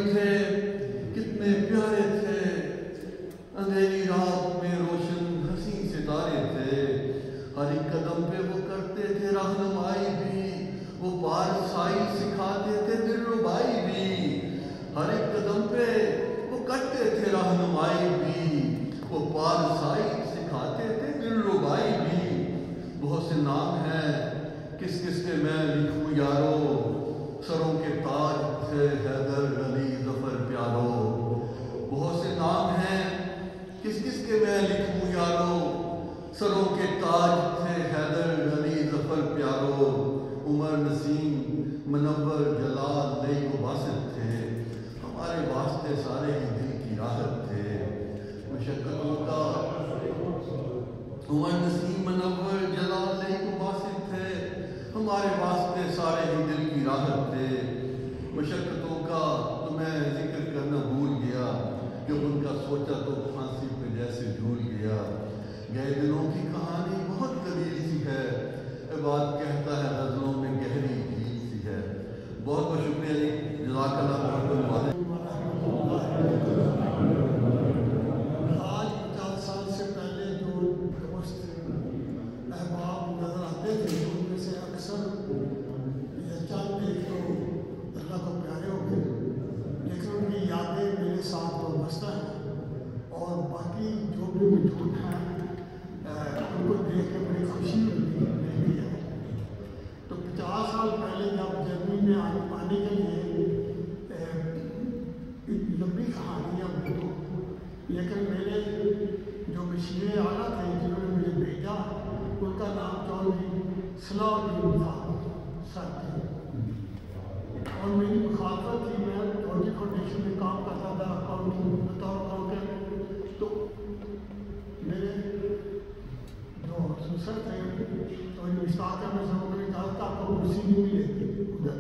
تھے کتنے پیارے تھے، اندھیری رات میں روشن حسین ستارے تھے، ہر ایک قدم پہ وہ کرتے تھے رہنمائی بھی، وہ پارسائی سکھاتے تھے دل ربائی بھی، ہر ایک قدم پہ وہ کرتے تھے رہنمائی بھی، وہ پارسائی سکھاتے تھے دل ربائی بھی۔ بہت سے نام ہیں کس کس کے میں لکھوں یارو، سروں کے تاج تھے حیدر علی ظفر پیارو۔ بہت سے نام ہیں کس کس کے میں لکھوں یارو، سروں کے تاج تھے حیدر علی ظفر پیارو۔ عمر نسیم منور جلال نئی و باسط تھے، ہمارے واسطے سارے ہی دل کی راحت تھے۔ مشقتوں کا عمر نسیم منور جلال نئی و باسط تھے، ہمارے واسطے سارے ہی دل کی راحت تھے۔ مشقتوں کا تو میں ذکر کرنا بھول گیا، جب ان کا سوچا تو پھانسی پہ جیسے جھول گیا۔ گئے دلوں کی کہانی بہت طویل سی ہے، عباد کہتا ہے غزلوں میں گہری جھیل سی ہے۔ بہت بہت شکریہ جی، جزاک اللہ خیر۔ آج 50 سال سے پہلے جو دوست احباب نظر آتے تھے، ان میں سے اکثر یہ چند ایک تو اللہ کو پیارے ہو گئے، لیکن ان کی یادیں میرے ساتھ وابستہ ہیں، اور باقی جو بھی موجود ہیں ان کو دیکھ کے بڑی خوشی ملتی ہے۔ تو 50 سال پہلے جب جرمنی میں آنے کے لیے لمبی کہانیاں بولوں، لیکن میرے جو مشیر اعلیٰ تھے جنہوں نے مجھے بھیجا، ان کا نام چودھری صلاح الدین تھا سر تھے، اور میری مخالفت تھی۔ میں چودھری فاؤنڈیشن میں کام کرتا تھا اکاؤنٹنگ بطور اکاؤنٹنٹ، تو میرے جو سسر تھے تو مشتاق احمد صاحب نے کہا کہ آپ کو کرسی نہیں ملے گی ادھر،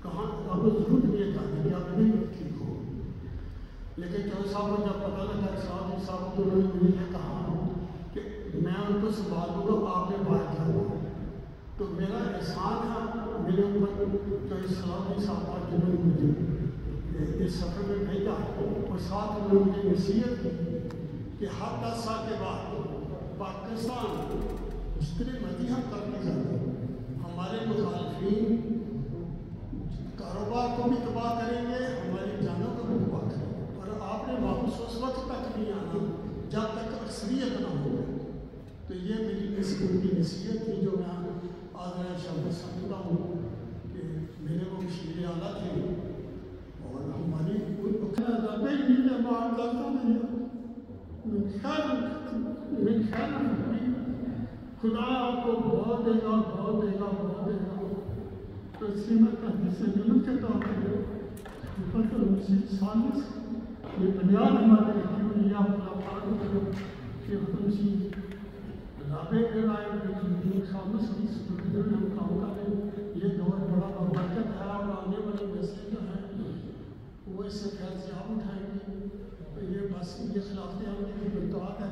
کہاں آپ کو ضرورت نہیں ہے جانے کی، آپ نہیں ٹھیک ہو۔ لیکن چودھری صاحب کو جب پتہ لگا صاحب صاحب کو، انہوں نے مجھے یہ کہا کہ میں ان کو سنبھالوں گا، آپ نے باہر جانا۔ تو میرا احسان ہے میرے اوپر چودھری صلاح الدین صاحب کا، جنہوں نے مجھے اس سفر میں بھیجا، اور ساتھ انہوں نے مجھے نصیحت کی کہ ہر 10 سال کے بعد پاکستان جتنے مرضی ہم ترقی کریں، ہمارے مخالفین کاروبار کو بھی تباہ کریں گے، ہماری جانوں کو بھی تباہ کریں گے، اور آپ نے واپس اس وقت تک نہیں آنا جب تک اکثریت نہ ہو۔ تو یہ میری ان کی نصیحت تھی جو میں آج شامل سمجھتا ہوں کہ میرے وہ مشیر اعلیٰ تھے، اور ہماری خدا آپ کو بہت دے گا، بہت دے گا، بہت دے گا۔ تو سیمت حدیث جنت کے طور پر سالس یہ بنیاد ہمارے رکھی ہوئی ہے، اللہ تعالیٰ کہ خصوصی رابع کے رائے خامس کی سپرد میں ہم کام کریں۔ یہ دور بڑا برکت ہے، اور آنے والے نسلیں جو ہیں وہ اس سے فیض یاب اٹھائیں گے۔ تو یہ بس یہ خلافت عملی کی برکات ہے۔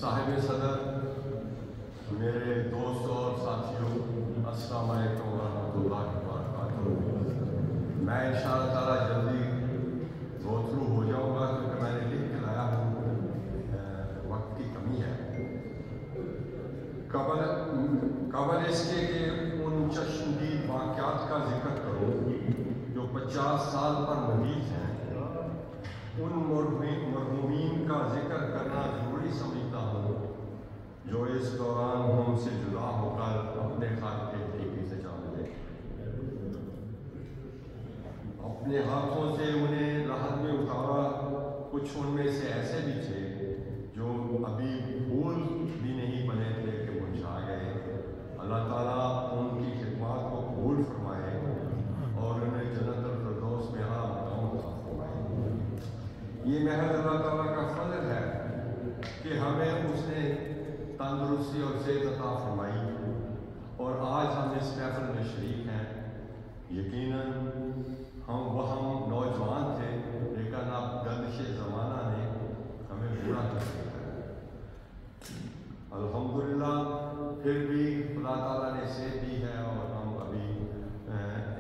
صاحب صدر، میرے دوستوں اور ساتھیوں، السلام علیکم ورحمۃ اللہ وبرکاتہ۔ میں انشاءاللہ تعالیٰ جلدی گو تھرو ہو جاؤں گا، کیونکہ میں نے لکھ کے لایا ہوں، وقت کی کمی ہے۔ قبل اس کے کہ ان چشمدید واقعات کا ذکر کروں جو 50 سال پر محیط ہیں، ان مرحومین کا ذکر کرنا ضروری سمجھتا ہوں جو اس دوران ہم سے جدا ہو کر اپنے خالق کے طریقے سے جان لے۔ اپنے ہاتھوں سے انہیں راحت میں اتارا۔ کچھ ان میں سے ایسے بھی تھے جو ابھی پھول بھی نہیں بنے تھے کہ مرجھا گئے۔ اللہ تعالیٰ ان کی خدمات کو قبول فرمائے اور انہیں جنت الفردوس میں اعلیٰ مقام عطا فرمائے۔ یہ محض اللہ تعالیٰ کا فضل ہے کہ ہمیں اس نے تندرستی اور صحت عطا فرمائی، اور آج ہم اس محفل میں شریک ہیں۔ یقیناً ہم نوجوان تھے، لیکن اب گردش زمانہ نے ہمیں بوڑھا کر دیا ہے۔ الحمدللہ پھر بھی اللہ تعالیٰ نے صحت دی ہے، اور ہم ابھی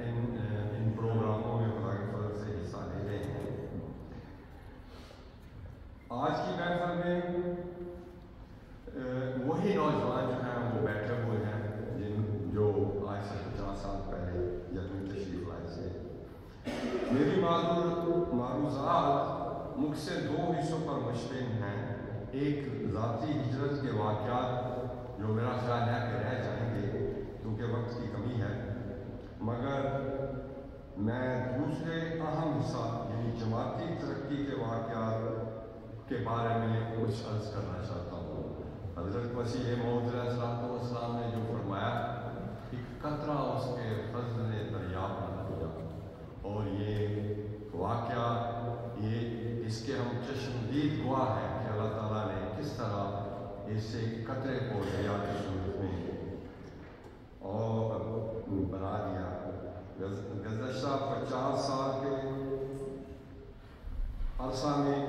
ان پروگراموں میں خدا کے فضل سے حصہ معروضات مجھ سے دو حصوں پر مشتمل ہیں. ایک ذاتی ہجرت کے واقعات جو میرا خیال ہے کہ رہ جائیں گے کیونکہ وقت کی کمی ہے، مگر میں دوسرے اہم حصہ یعنی جماعتی ترقی کے واقعات کے بارے میں کچھ عرض کرنا چاہتا ہوں. حضرت مسیح موعود علیہ السلام نے جو فرمایا، ایک قطرہ اس کے فضل نے دریا بنا دیا، اور یہ واقعہ اس کے ہم چشمدید گواہ ہیں کہ اللہ تعالیٰ نے کس طرح اس ایک قطرے کو دریا کی صورت میں اور بنا دیا. گزشتہ 50 سال کے عرصہ میں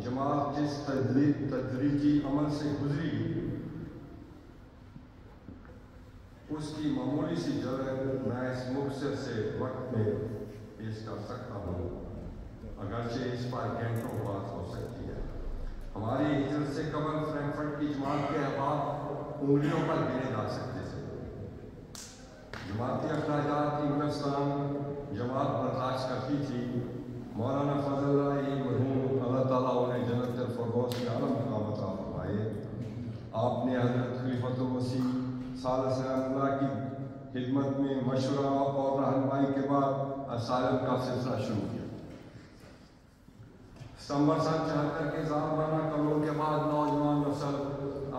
جماعت جس تدریجی عمل سے گزری، اس کی معمولی سی جھلک میں اس مختصر سے وقت میں پیش کر سکتا ہوں، اگرچہ اس پر گھنٹوں بات ہو سکتی ہے. ہماری ہجرت سے قبل فرینکفرٹ کی جماعت کے احباب انگلیوں پر گنے جا سکتے تھے. جماعتی اخراجات انگلستان جماعت برداشت کرتی تھی. مولانا فضل اللہ مرحوم، اللہ تعالیٰ انہیں جنت الفردوس کے اعلیٰ مقام عطا فرمائے، آپ نے حضرت خلیفۃ المسیح ثالث اللہ کی خدمت میں مشورہ اور رہنمائی کے بعد اسائلم کا سلسلہ شروع کیا. ستمبر سن 74 کے زامانہ قانون کے بعد نوجوان نسل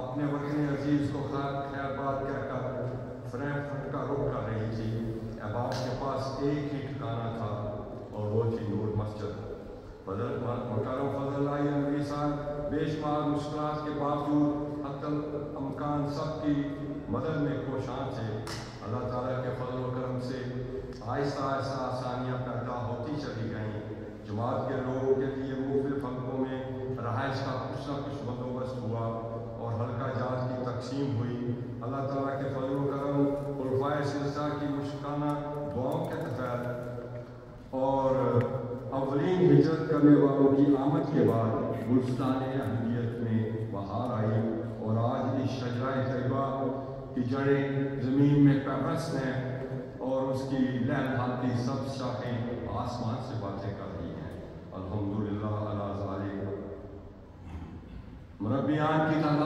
اپنے وطن عزیز کو خیر بات کہہ کر فرینکفرٹ کا رخ کر رہی تھی. احباب کے پاس ایک ہی ٹھکانہ تھا اور وہ تھی نور مسجد. مکرم فضل اللہ نبی صاحب بے شمار مشکلات کے باوجود حتی امکان سب کی مدد میں کوشاں تھے. اللہ تعالیٰ کے فضل و کرم سے آہستہ آہستہ آسانیاں پیدا ہوتی چلی گئیں. جماعت کے لوگوں کے لیے مختلف حلقوں میں رہائش کا کچھ نہ کچھ بندوبست ہوا اور حلقہ جات کی تقسیم ہوئی. اللہ تعالیٰ کے فضل و کرم خلفائے سلسلہ کی مشکانہ دعاؤں کے تحت اور اولین ہجرت کرنے والوں کی آمد کے بعد گلستان اہمیت میں بہار آئی، اور آج اس شجرہ طیبہ کی جڑیں زمین میں پیوست ہیں اور اس کی لہلہاتی سب شاخیں آسمان سے باتیں کر رہی ہیں. الحمدللہ علی ذالک. مربیان کی طرح